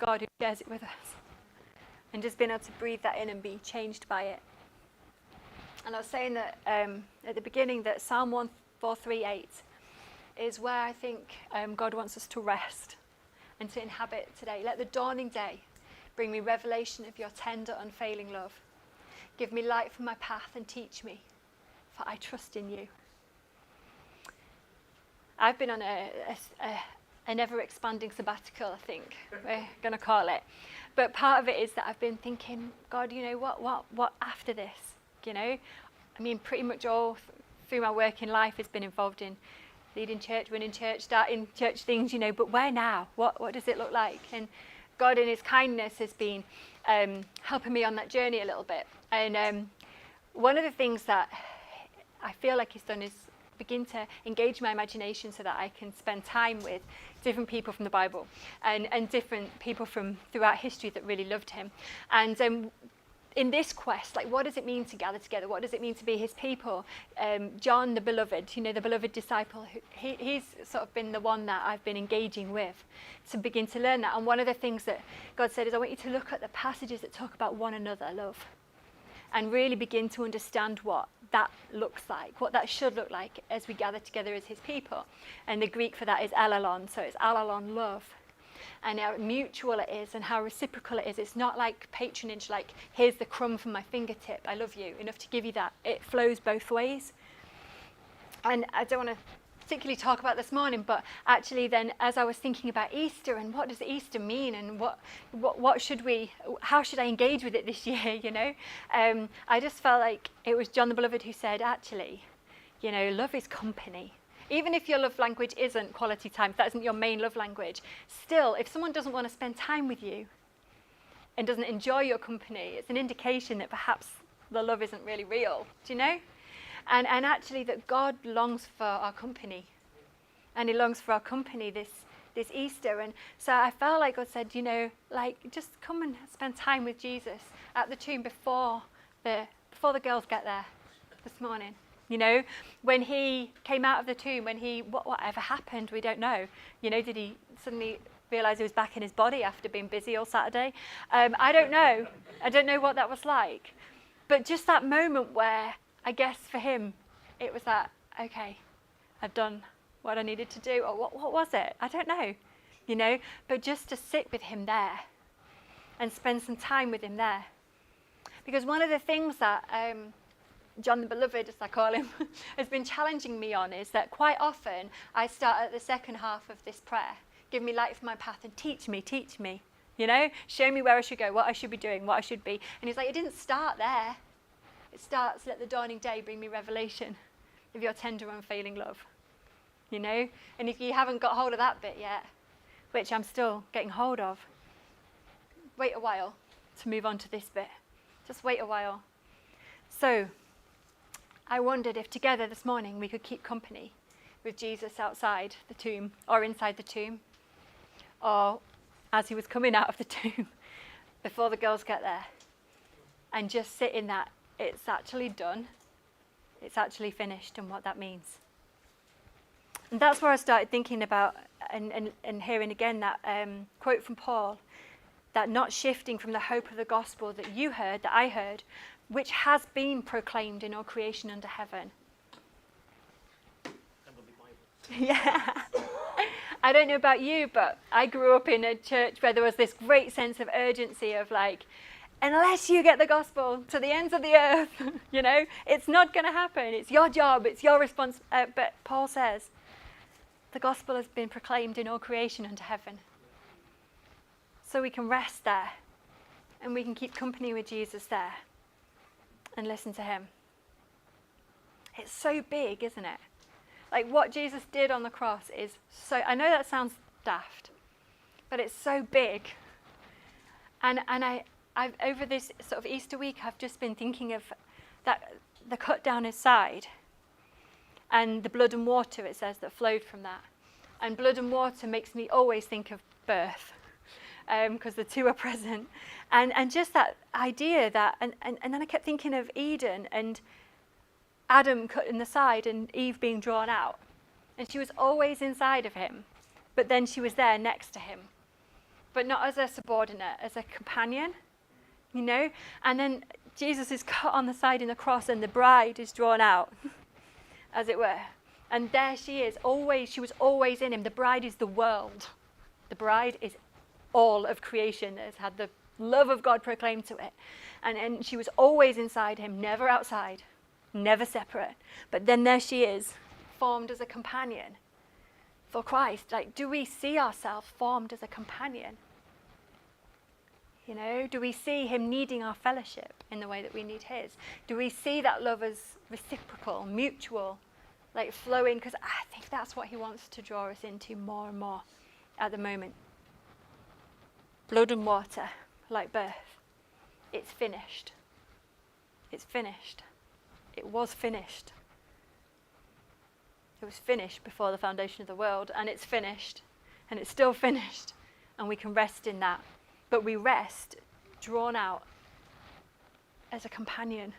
God who shares it with us. And just being able to breathe that in and be changed by it. And I was saying that at the beginning that Psalm 143:8 is where I think God wants us to rest and to inhabit today. Let the dawning day bring me revelation of your tender, unfailing love. Give me light for my path and teach me, for I trust in you. I've been on an ever-expanding sabbatical, I think we're going to call it. But part of it is that I've been thinking, God, you know, what after this? You know, I mean, pretty much all through my working life has been involved in leading church, running church, starting church things, you know, but where now? What does it look like? And God in his kindness has been helping me on that journey a little bit. And one of the things that I feel like he's done is begin to engage my imagination so that I can spend time with different people from the Bible and different people from throughout history that really loved him. And in this quest, like, what does it mean to gather together? What does it mean to be his people? John, the beloved, you know, the beloved disciple, he's sort of been the one that I've been engaging with to begin to learn that. And one of the things that God said is, I want you to look at the passages that talk about one another, love, and really begin to understand what that looks like, what that should look like as we gather together as his people. And the Greek for that is alalon, so it's alalon, love. And how mutual it is and how reciprocal it is. It's not like patronage, like here's the crumb from my fingertip, I love you, enough to give you that. It flows both ways. And I don't want to particularly talk about this morning, but actually then as I was thinking about Easter and what does Easter mean and how should I engage with it this year, you know? I just felt like it was John the Beloved who said, actually, you know, love is company. Even if your love language isn't quality time, if that isn't your main love language, still, if someone doesn't want to spend time with you and doesn't enjoy your company, it's an indication that perhaps the love isn't really real, do you know? And actually that God longs for our company. And he longs for our company this Easter. And so I felt like God said, you know, like, just come and spend time with Jesus at the tomb before the girls get there this morning. You know, when he came out of the tomb, whatever happened, we don't know. You know, did he suddenly realise he was back in his body after being busy all Saturday? I don't know. I don't know what that was like. But just that moment where, I guess for him, it was that, okay, I've done what I needed to do. Or what was it? I don't know. You know, but just to sit with him there and spend some time with him there. Because one of the things that John the Beloved, as I call him, has been challenging me on is that quite often I start at the second half of this prayer. Give me light for my path and teach me, you know, show me where I should go, what I should be doing, what I should be. And he's like, it didn't start there. It starts, let the dawning day bring me revelation of your tender, unfailing love, you know. And if you haven't got hold of that bit yet, which I'm still getting hold of, wait a while to move on to this bit. Just wait a while. So I wondered if together this morning we could keep company with Jesus outside the tomb or inside the tomb or as he was coming out of the tomb before the girls get there and just sit in that it's actually done, it's actually finished and what that means. And that's where I started thinking about and hearing again that quote from Paul, that not shifting from the hope of the gospel that you heard, that I heard, which has been proclaimed in all creation under heaven. Yeah. I don't know about you, but I grew up in a church where there was this great sense of urgency of like, unless you get the gospel to the ends of the earth, you know, it's not going to happen. It's your job. It's your response. But Paul says, the gospel has been proclaimed in all creation under heaven. So we can rest there and we can keep company with Jesus there and listen to him. It's so big, isn't it? Like what Jesus did on the cross is so, I know that sounds daft, but it's so big. And I've over this sort of Easter week, I've just been thinking of that, the cut down his side and the blood and water, it says, that flowed from that. And blood and water makes me always think of birth, because the two are present. And just that idea that, and then I kept thinking of Eden and Adam cut in the side and Eve being drawn out. And she was always inside of him, but then she was there next to him. but not as a subordinate, as a companion, you know. And then Jesus is cut on the side in the cross, and the bride is drawn out, as it were. And there she is, she was always in him. The bride is the world. The bride is all of creation that has had the love of God proclaimed to it. And she was always inside him, never outside, never separate. But then there she is, formed as a companion for Christ. Like, do we see ourselves formed as a companion? You know, do we see him needing our fellowship in the way that we need his? Do we see that love as reciprocal, mutual, like flowing? Because I think that's what he wants to draw us into more and more at the moment. Blood and water, like birth. It's finished. It's finished. It was finished. It was finished before the foundation of the world, and it's finished, and it's still finished, and we can rest in that. But we rest drawn out as a companion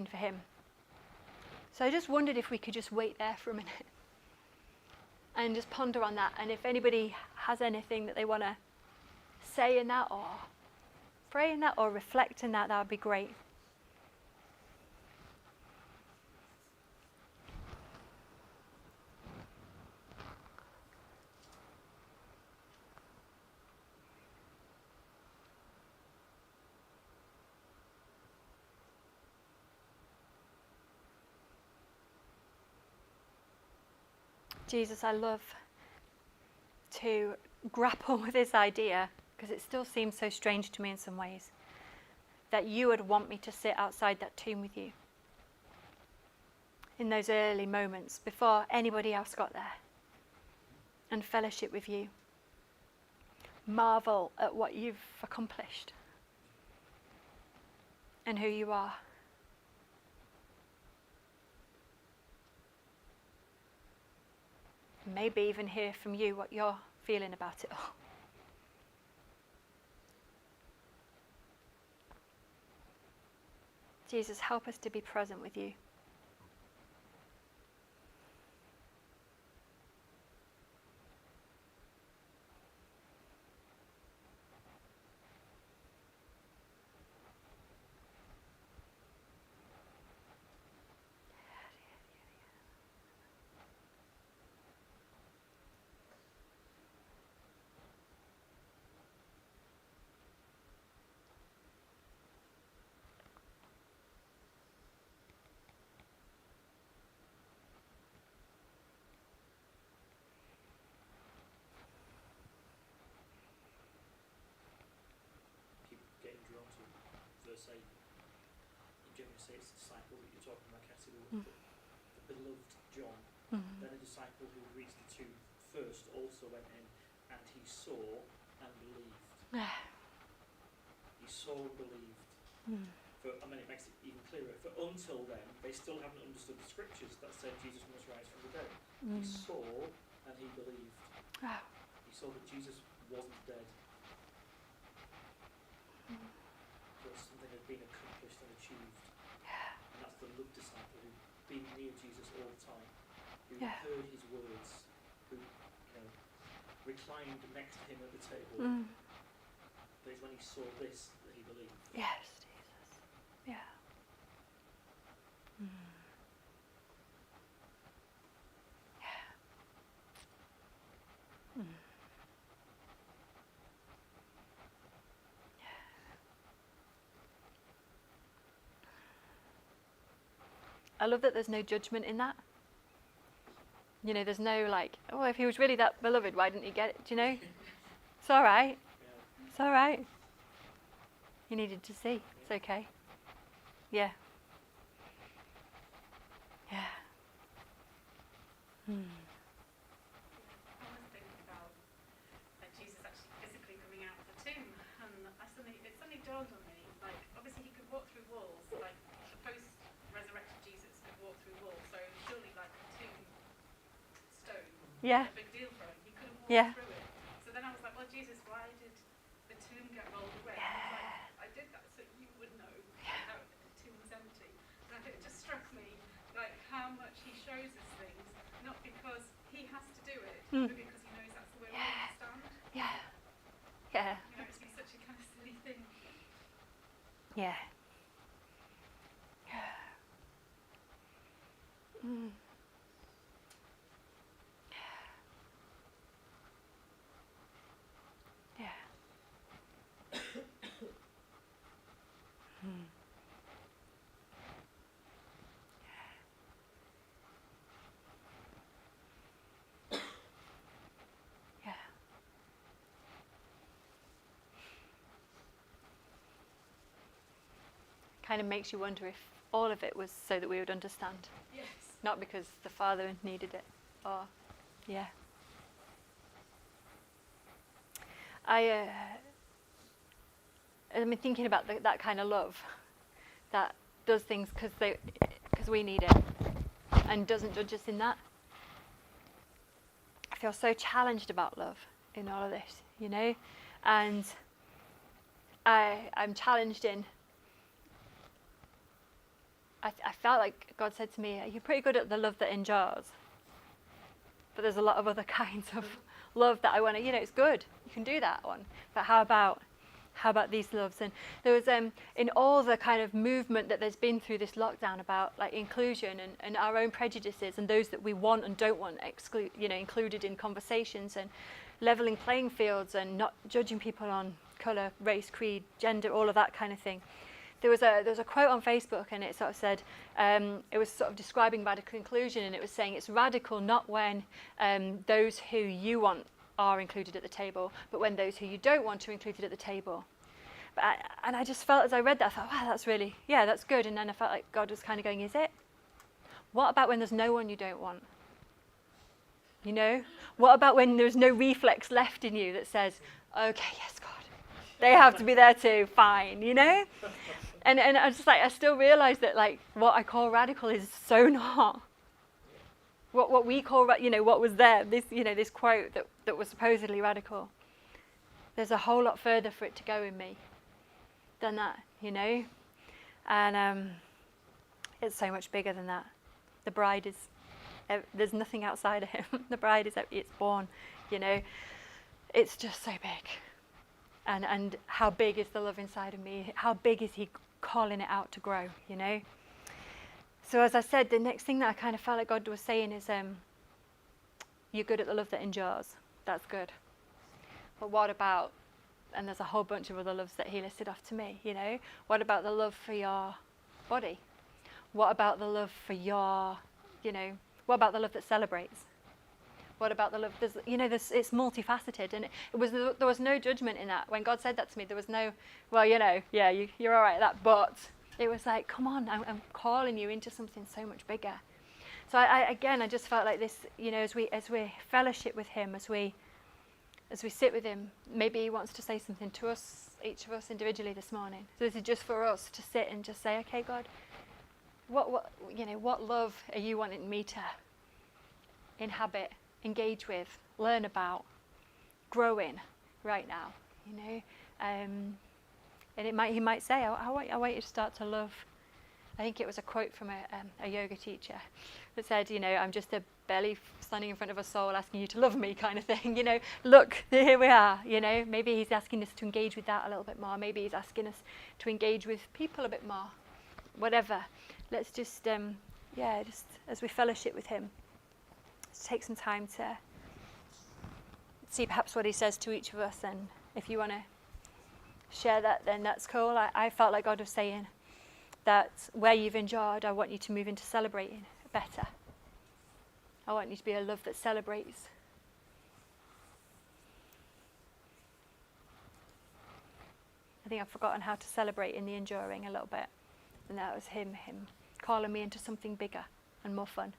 for him. So I just wondered if we could just wait there for a minute and just ponder on that. And if anybody has anything that they want to say in that, or pray in that, or reflect in that, that would be great. Jesus, I love to grapple with this idea, because it still seems so strange to me in some ways, that you would want me to sit outside that tomb with you in those early moments before anybody else got there, and fellowship with you. Marvel at what you've accomplished and who you are. Maybe even hear from you what you're feeling about it all. Jesus, help us to be present with you. Say, you generally say it's a disciple that you're talking about, Cassie, the beloved John. Then a disciple who reached the tomb first also went in, and he saw and believed. He saw and believed. It makes it even clearer. For until then, they still haven't understood the scriptures that said Jesus must rise from the dead. He saw and he believed. He saw that Jesus wasn't dead. Something had been accomplished and achieved. And that's the love disciple who'd been near Jesus all the time, who heard his words, who reclined next to him at the table. But it's when he saw this that he believed. Yes, Jesus. Yeah. I love that there's no judgment in that. You know, there's no like, oh, if he was really that beloved, why didn't he get it? Do you know? It's all right. It's all right. You needed to see. It's okay. Yeah. Yeah. I was thinking about Jesus actually physically coming out of the tomb, and it suddenly dawned on me, like, obviously he could walk through walls, like the post-resurrected Jesus could walk through walls, so surely like a tomb stone, Yeah. a big deal for him. He could have walked through it. So then I was like, well, Jesus, why did the tomb get rolled away? And he was like, I did that so you would know how the tomb was empty. And it just struck me like how much he shows us things, not because he has to do it, but because he knows that's the way we understand. Yeah. Mm. Yeah. Mm. Yeah. Kind of makes you wonder if all of it was so that we would understand, Yes. not because the Father needed it. Or, yeah. I mean, thinking about that kind of love that does things because we need it and doesn't judge us in that. I feel so challenged about love in all of this, you know, and I'm challenged in. I felt like God said to me, "You're pretty good at the love that endures, but there's a lot of other kinds of love that I want to. You know, it's good. You can do that one, but how about these loves?" And there was in all the kind of movement that there's been through this lockdown about like inclusion and our own prejudices and those that we want and don't want included in conversations, and leveling playing fields and not judging people on colour, race, creed, gender, all of that kind of thing. There was a quote on Facebook, and it sort of said, it was sort of describing radical inclusion, and it was saying it's radical not when those who you want are included at the table, but when those who you don't want are included at the table. And I just felt as I read that, I thought, wow, that's really, yeah, that's good. And then I felt like God was kind of going, is it? What about when there's no one you don't want? You know? What about when there's no reflex left in you that says, okay, yes, God, they have to be there too, fine, you know? And I was just like, I still realise that like what I call radical is so not what we call, what was there, this quote that was supposedly radical. There's a whole lot further for it to go in me than that, you know? And it's so much bigger than that. The bride is, there's nothing outside of him. The bride is, it's born, you know? It's just so big. And how big is the love inside of me? How big is he calling it out to grow, you know? So as I said, the next thing that I kind of felt like God was saying is, you're good at the love that endures. That's good. But what about, and there's a whole bunch of other loves that he listed off to me, you know? What about the love for your body? What about the love for your, what about the love that celebrates? What about the love? It's multifaceted, and there was no judgment in that. When God said that to me, there was no, well, yeah, you're all right at that, but it was like, come on, I'm calling you into something so much bigger. So I just felt like this, as we fellowship with him, as we sit with him, maybe he wants to say something to us, each of us individually this morning. So this is just for us to sit and just say, okay, God, what love are you wanting me to inhabit, engage with, learn about, grow in right now, and he might say, I want you to start to love. I think it was a quote from a yoga teacher that said, I'm just a belly standing in front of a soul asking you to love me, kind of thing. Look, here we are. Maybe he's asking us to engage with that a little bit more. Maybe he's asking us to engage with people a bit more. Whatever. Let's just as we fellowship with him, let's take some time to see perhaps what he says to each of us. And if you want to share that, then that's cool. I felt like God was saying that where you've endured, I want you to move into celebrating better. I want you to be a love that celebrates. I think I've forgotten how to celebrate in the enduring a little bit. And that was him calling me into something bigger and more fun.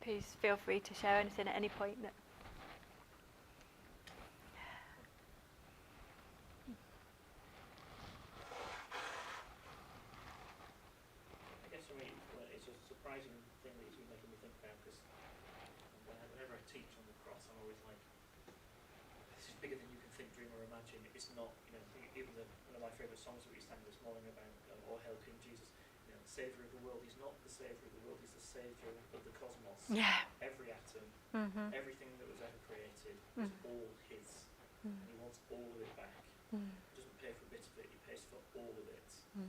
Please feel free to share anything at any point. I guess for me, it's a surprising thing that you're making me think about, because whenever I teach on the cross, I'm always like, this is bigger than you can think, dream, or imagine. It's not, even one of my favourite songs that we sang this morning about, All Hail King Jesus, the Saviour of the world. He's not the Saviour of the world, he's the Saviour of the cosmos. Yeah. Every atom, everything that was ever created is all his, and he wants all of it back. He doesn't pay for a bit of it, he pays for all of it. And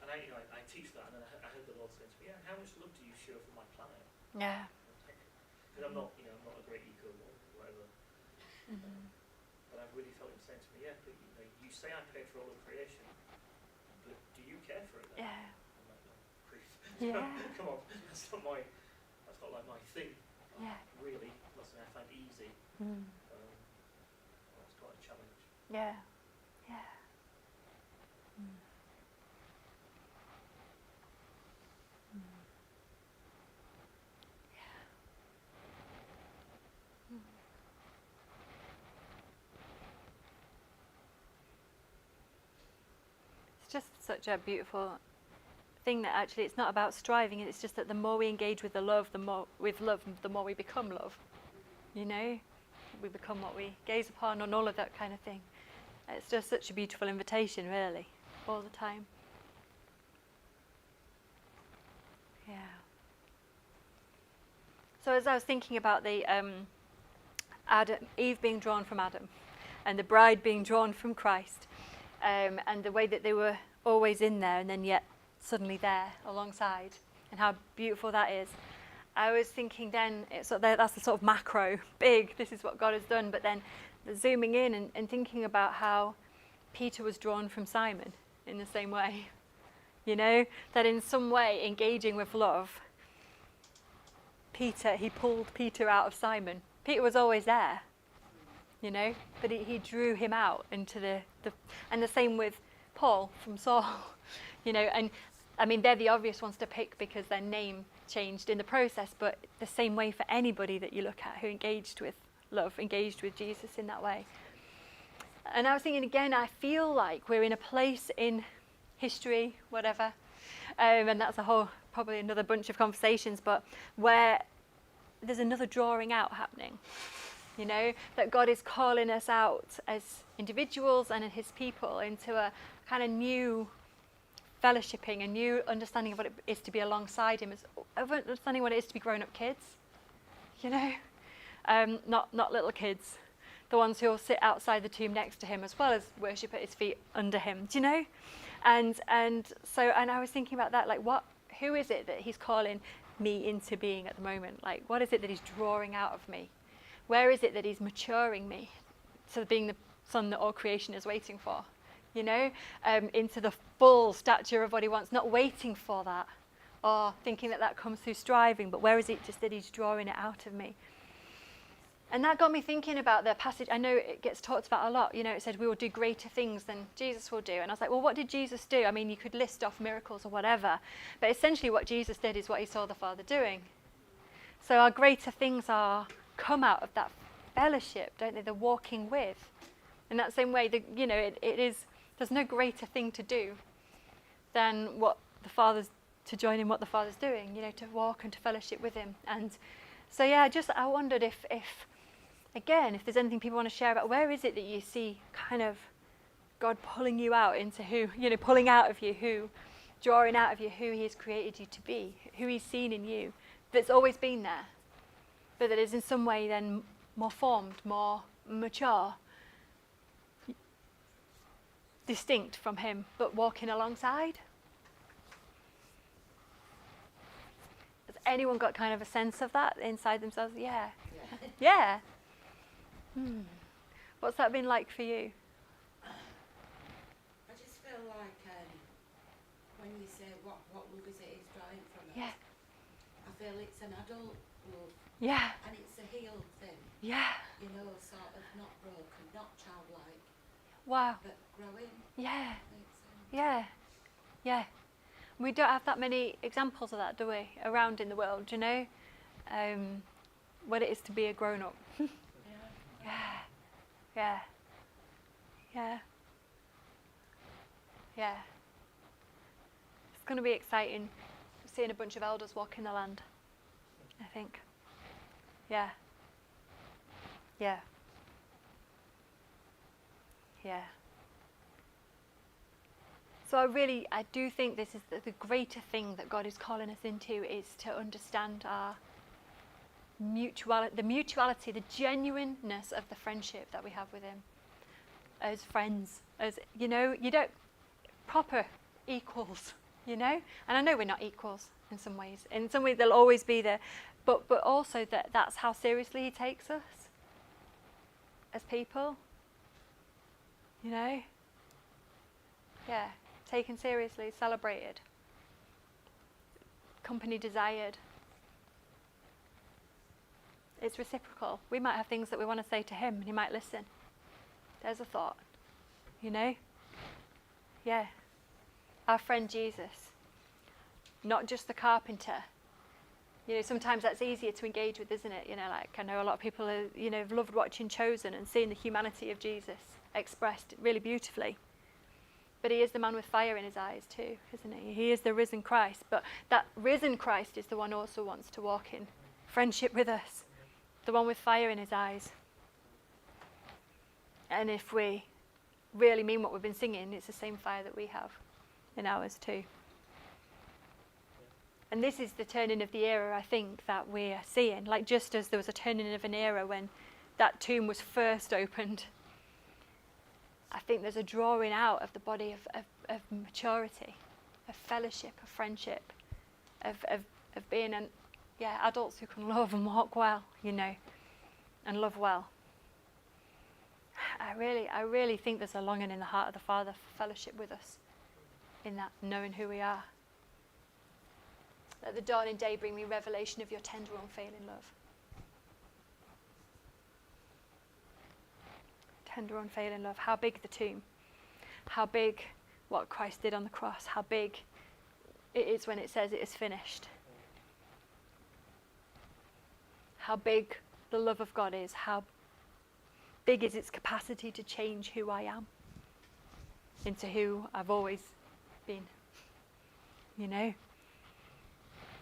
I teach that, and then I heard the Lord say to me, how much love do you show for my planet? Yeah. Because I'm not a great eco or whatever. But I really felt him saying to me, but you say I paid for all of creation, but do you care for it then? Yeah. I'm like, no, grief. Yeah. Come on, that's not like my thing. Yeah. Really, that's something I find easy. It's quite a challenge. Yeah. Yeah. It's just such a beautiful thing that actually it's not about striving, it's just that the more we engage with the more we become love. We become what we gaze upon, and all of that kind of thing. It's just such a beautiful invitation, really, all the time. Yeah. So as I was thinking about the Eve being drawn from Adam, and the bride being drawn from Christ, and the way that they were always in there and then yet suddenly there alongside, and how beautiful that is. I was thinking then, that's the sort of macro, big, this is what God has done, but then zooming in and thinking about how Peter was drawn from Simon in the same way. That in some way, engaging with love, he pulled Peter out of Simon. Peter was always there, but he drew him out into and the same with Paul from Saul, and I mean, they're the obvious ones to pick because their name changed in the process, but the same way for anybody that you look at who engaged with love, engaged with Jesus in that way. And I was thinking again, I feel like we're in a place in history, whatever, and that's probably another bunch of conversations, but where there's another drawing out happening, that God is calling us out as individuals and as his people into a kind of new fellowshipping, a new understanding of what it is to be alongside him, understanding what it is to be grown-up kids, not little kids, the ones who will sit outside the tomb next to him as well as worship at his feet under him, and I was thinking about that, like who is it that he's calling me into being at the moment? Like, what is it that he's drawing out of me? Where is it that he's maturing me to being the son that all creation is waiting for? Into the full stature of what he wants, not waiting for that or thinking that comes through striving, but where is it just that he's drawing it out of me? And that got me thinking about the passage. I know it gets talked about a lot. It said we will do greater things than Jesus will do. And I was like, well, what did Jesus do? I mean, you could list off miracles or whatever, but essentially what Jesus did is what he saw the Father doing. So our greater things come out of that fellowship, don't they? The walking with. In that same way, there's no greater thing to do than to join in what the Father's doing, to walk and to fellowship with him. And so, I wondered if there's anything people want to share about where is it that you see kind of God pulling you out into pulling out of you drawing out of you who he has created you to be, who he's seen in you, that's always been there, but that is in some way then more formed, more mature, distinct from him, but walking alongside. Has anyone got kind of a sense of that inside themselves? Yeah. What's that been like for you? I just feel like when you say what love is it is drawing from us, Yeah. I feel it's an adult love. Yeah. And it's a healed thing. Yeah. Sort of not broken, not childlike, Wow. but growing. Yeah. Makes sense. Yeah. We don't have that many examples of that, do we, around in the world, you know? What it is to be a grown-up. Yeah. It's going to be exciting seeing a bunch of elders walk in the land, I think. Yeah. So I do think this is the greater thing that God is calling us into, is to understand our the mutuality, the genuineness of the friendship that we have with Him as friends, as you don't proper equals, And I know we're not equals in some ways. In some ways, they'll always be there, but also that's how seriously He takes us as people. Taken seriously, celebrated, company desired. It's reciprocal. We might have things that we want to say to Him and He might listen. There's a thought, Yeah. Our friend Jesus, not just the carpenter. Sometimes that's easier to engage with, isn't it? Like I know a lot of people have loved watching Chosen and seeing the humanity of Jesus expressed really beautifully. But He is the man with fire in His eyes too, isn't He? He is the risen Christ. But that risen Christ is the one who also wants to walk in friendship with us. The one with fire in His eyes. And if we really mean what we've been singing, it's the same fire that we have in ours too. And this is the turning of the era, I think, that we're seeing. Like just as there was a turning of an era when that tomb was first opened, I think there's a drawing out of the body of maturity, of fellowship, of friendship, of being adults who can love and walk well, and love well. I really think there's a longing in the heart of the Father for fellowship with us, in that knowing who we are. Let the dawning day bring me revelation of your tender, unfailing love. Tender, unfailing love. How big the tomb. How big what Christ did on the cross. How big it is when it says it is finished. How big the love of God is. How big is its capacity to change who I am into who I've always been.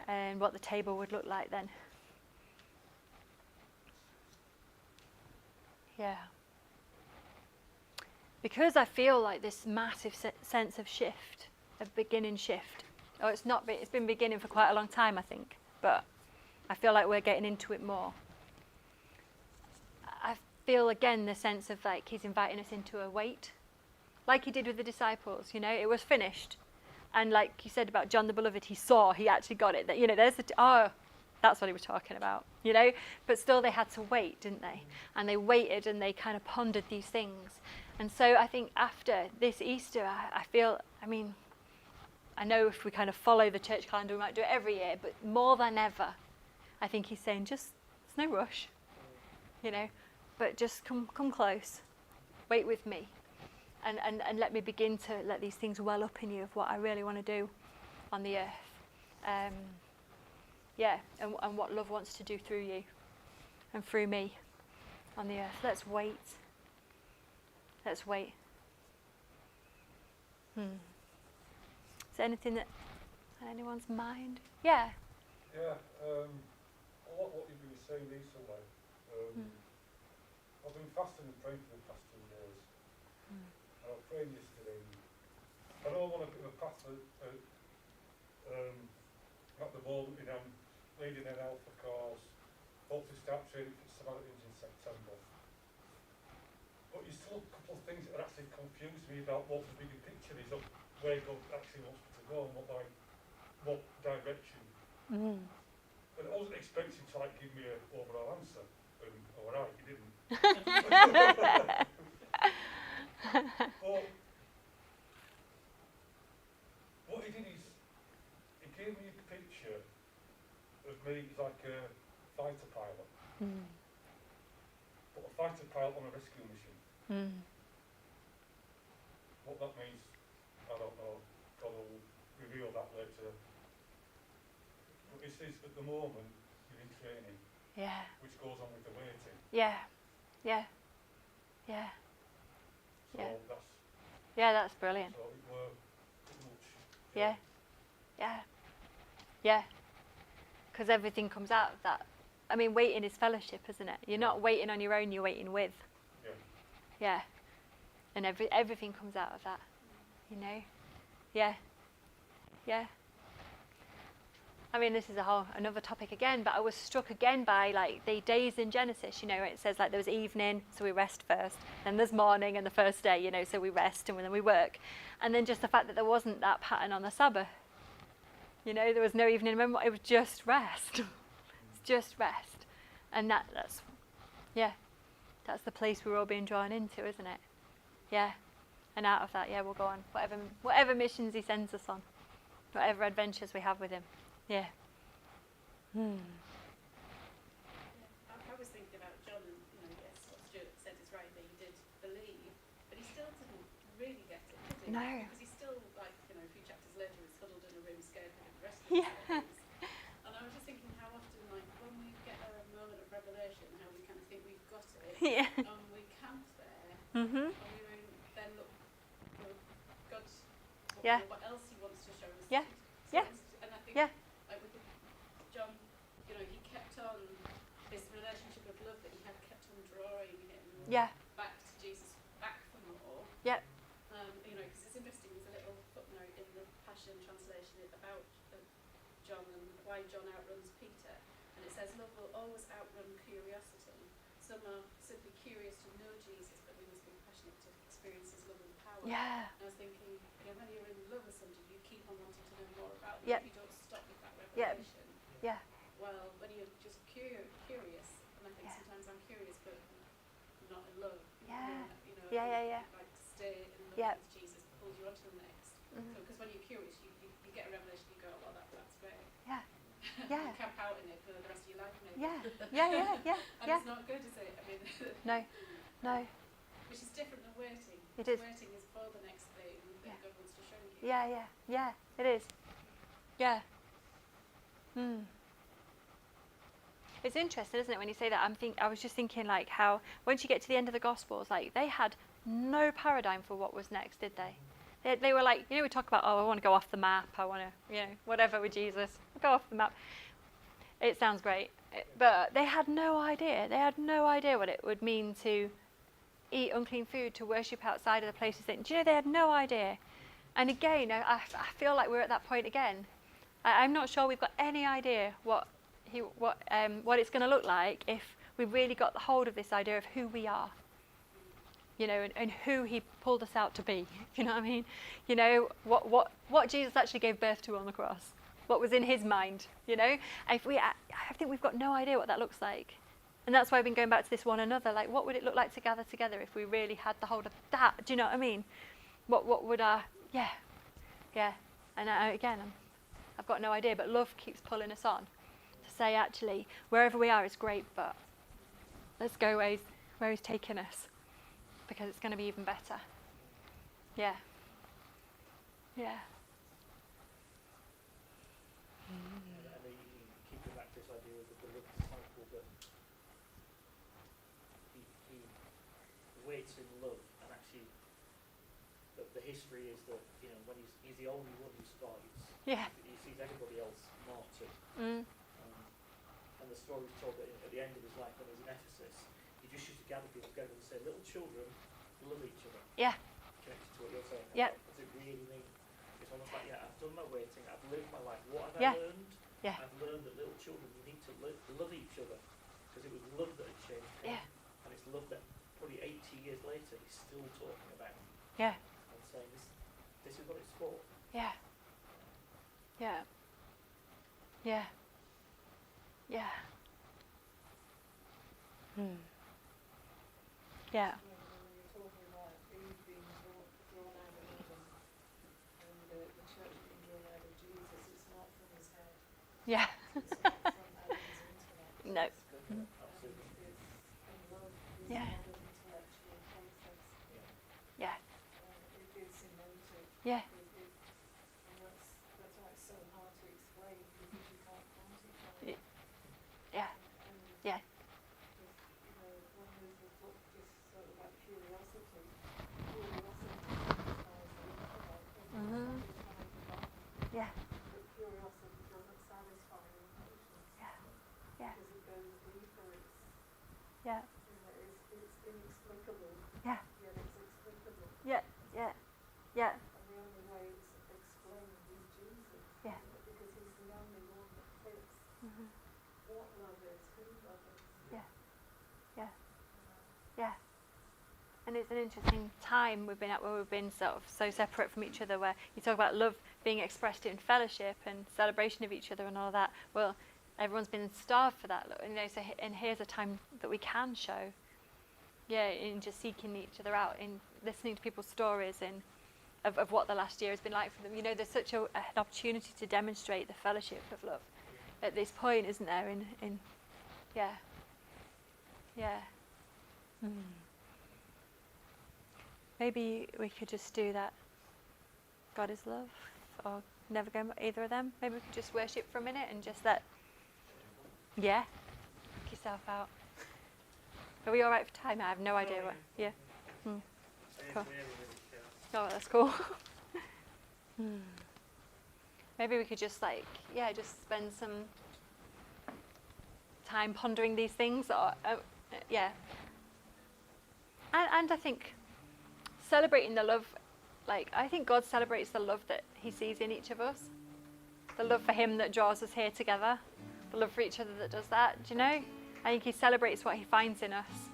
And what the table would look like then. Yeah. Because I feel like this massive sense of shift, of beginning shift. Oh, it's been beginning for quite a long time, I think. But I feel like we're getting into it more. I feel again the sense of like He's inviting us into a wait. Like He did with the disciples, it was finished. And like you said about John the Beloved, he actually got it. That there's that's what he was talking about. But still they had to wait, didn't they? And they waited and they kind of pondered these things. And so I think after this Easter, I feel, I know if we kind of follow the church calendar, we might do it every year, but more than ever, I think He's saying, there's no rush, but just come close, wait with me. And let me begin to let these things well up in you of what I really want to do on the earth. And what love wants to do through you and through me on the earth. Let's wait. Is there anything that on anyone's mind? Yeah. Yeah, a lot of what you've been saying recently. I've been fasting and praying for the past 2 years. I was praying yesterday. I know I'm on a bit of a path at the moment, I'm leading an alpha course, hope to start training for Samaritans in September. But there's still a couple of things that are actually confuse me about what the bigger picture is of where God actually wants me to go and what direction. And I wasn't expecting to give me an overall answer. Alright, you didn't. But what he did is, he gave me a picture of me like a fighter pilot. But a fighter pilot on a rescue mission. What that means, I don't know. God will reveal that later He says at the moment you're in training, Yeah. which goes on with the waiting. Yeah. Yeah. Yeah. So Yeah. that's Yeah, that's brilliant. so it were pretty much. Yeah. Yeah. Yeah. Because everything comes out of that. I mean, waiting is fellowship, isn't it? You're not waiting on your own, you're waiting with. Yeah. Yeah. And everything comes out of that, you know? Yeah. Yeah. I mean, this is another topic again, but I was struck again by like the days in Genesis, you know, it says like there was evening, so we rest first, then there's morning and the first day, you know, so we rest and then we work. And then just the fact that there wasn't that pattern on the Sabbath. You know, there was no evening, remember, it was just rest. It's just rest. And that's the place we're all being drawn into, isn't it? Yeah. And out of that, yeah, we'll go on. Whatever missions he sends us on. Whatever adventures we have with him. Yeah. Yeah, I was thinking about John, and yes, what Stuart said is right, that he did believe, but he still didn't really get it, did he? No. Because he's still, like, a few chapters later, he's huddled in a room scared with the rest of the stories. And I was just thinking how often, like, when we get a moment of revelation, how we kind of think we've got it, Yeah. and we camp there, Mhm. and we then look, God, Yeah. what else he wants to show us. Yeah. So Yeah. And I think, Yeah. like with John, he kept on this relationship of love that he had kept on drawing him Yeah. back to Jesus, back for more. Yeah. Because it's interesting, there's a little footnote in the Passion translation about John and why John outruns Peter. And it says, love will always outrun curiosity. Some are simply curious to know Jesus, but we must be passionate to experience his love and power. Yeah. And I was thinking, when you're in love with somebody, you keep on wanting to know more about them. Yep. You don't stop with that Yep. revelation. Yeah. Well, when you're just curious, and I think Yeah. sometimes I'm curious, but not in love. Yeah. Yeah, Yeah. Like to stay in love Yep. with Jesus, pulls you on to the next. Mhm. So, because when you're curious, you get a revelation, you go, well, that's great. Yeah. Yeah. You camp out in it for the rest of your life, maybe. Yeah. Yeah. And Yeah. it's not good, is it? I mean, No. No. which is different than waiting. It is. Waiting is for the next thing that Yeah. God wants to show you. Yeah. It is. Yeah. It's interesting, isn't it, when you say that? I was just thinking like how once you get to the end of the Gospels, like they had no paradigm for what was next, did they? They were like, we talk about, I want to go off the map. I want to, whatever with Jesus, go off the map. It sounds great, but they had no idea. They had no idea what it would mean to eat unclean food, to worship outside of the places. Do you know, they had no idea. And again, I feel like we're at that point again. I'm not sure we've got any idea what it's going to look like if we really got the hold of this idea of who we are, and who he pulled us out to be. You know what I mean? What Jesus actually gave birth to on the cross, what was in his mind. I think we've got no idea what that looks like, and that's why I've been going back to this one another. Like, what would it look like to gather together if we really had the hold of that? Do you know what I mean? What would our And I've got no idea, but love keeps pulling us on to say, actually, wherever we are is great, but let's go where he's taking us, because it's going to be even better. Yeah. And then you can keep going back to this idea of the beloved disciple, that he waits in love, and actually the history is that when he's the only one who survives. Yeah. He sees everybody else martyred. And the story's told that at the end of his life, when he was in Ephesus, he just used to gather people together and say, little children, love each other. Yeah. Connected to what you're saying. Yeah. Does it really mean? It's almost like, I've done my waiting, I've lived my life. What have Yeah. I learned? Yeah. I've learned that little children, you need to love each other. Because it was love that had changed him. Yeah. And it's love that probably 80 years later, he's still talking about. Yeah. And saying, this is what it's for. Yeah. Yeah. Yeah. Yeah. Yeah. When you're talking about Eve being drawn out of Adam and the church being drawn out of Jesus, it's not from his head. Yeah. It's not from Adam's intellect. No. Absolutely. It's in love, it's Yeah. not an intellectual process. Yeah. It is emotive. Yeah. And that's why it's so hard to explain, because you can't quantify Yeah. But curiosity doesn't satisfy impatience. Yeah. Yeah. Because it goes deeper. Yeah. It's inexplicable. Yeah. Yet it's explicable. Yeah. Yeah. Yeah. And the only way it's explained is Jesus. Yeah. Because he's the only one that fits Mhm. what love is, who love is. Yeah. Yeah. Yeah. And it's an interesting time we've been at where we've been sort of so separate from each other, where you talk about love being expressed in fellowship and celebration of each other and all that. Well, everyone's been starved for that, so and here's a time that we can show, in just seeking each other out, in listening to people's stories and of what the last year has been like for them. There's such an opportunity to demonstrate the fellowship of love at this point, isn't there? Yeah. Maybe we could just do that. God is love, or never go either of them. Maybe we could just worship for a minute and just let. Yeah. Knock yourself out. Are we all right for time? I have no idea what. Yeah. Cool. Oh, that's cool. Maybe we could just just spend some time pondering these things, or And I think celebrating the love, I think God celebrates the love that he sees in each of us. The love for him that draws us here together. The love for each other that does that, do you know? I think he celebrates what he finds in us.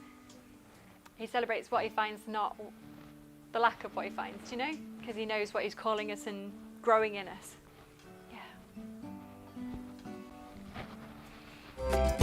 He celebrates what he finds, not the lack of what he finds, do you know? Because he knows what he's calling us and growing in us. Yeah.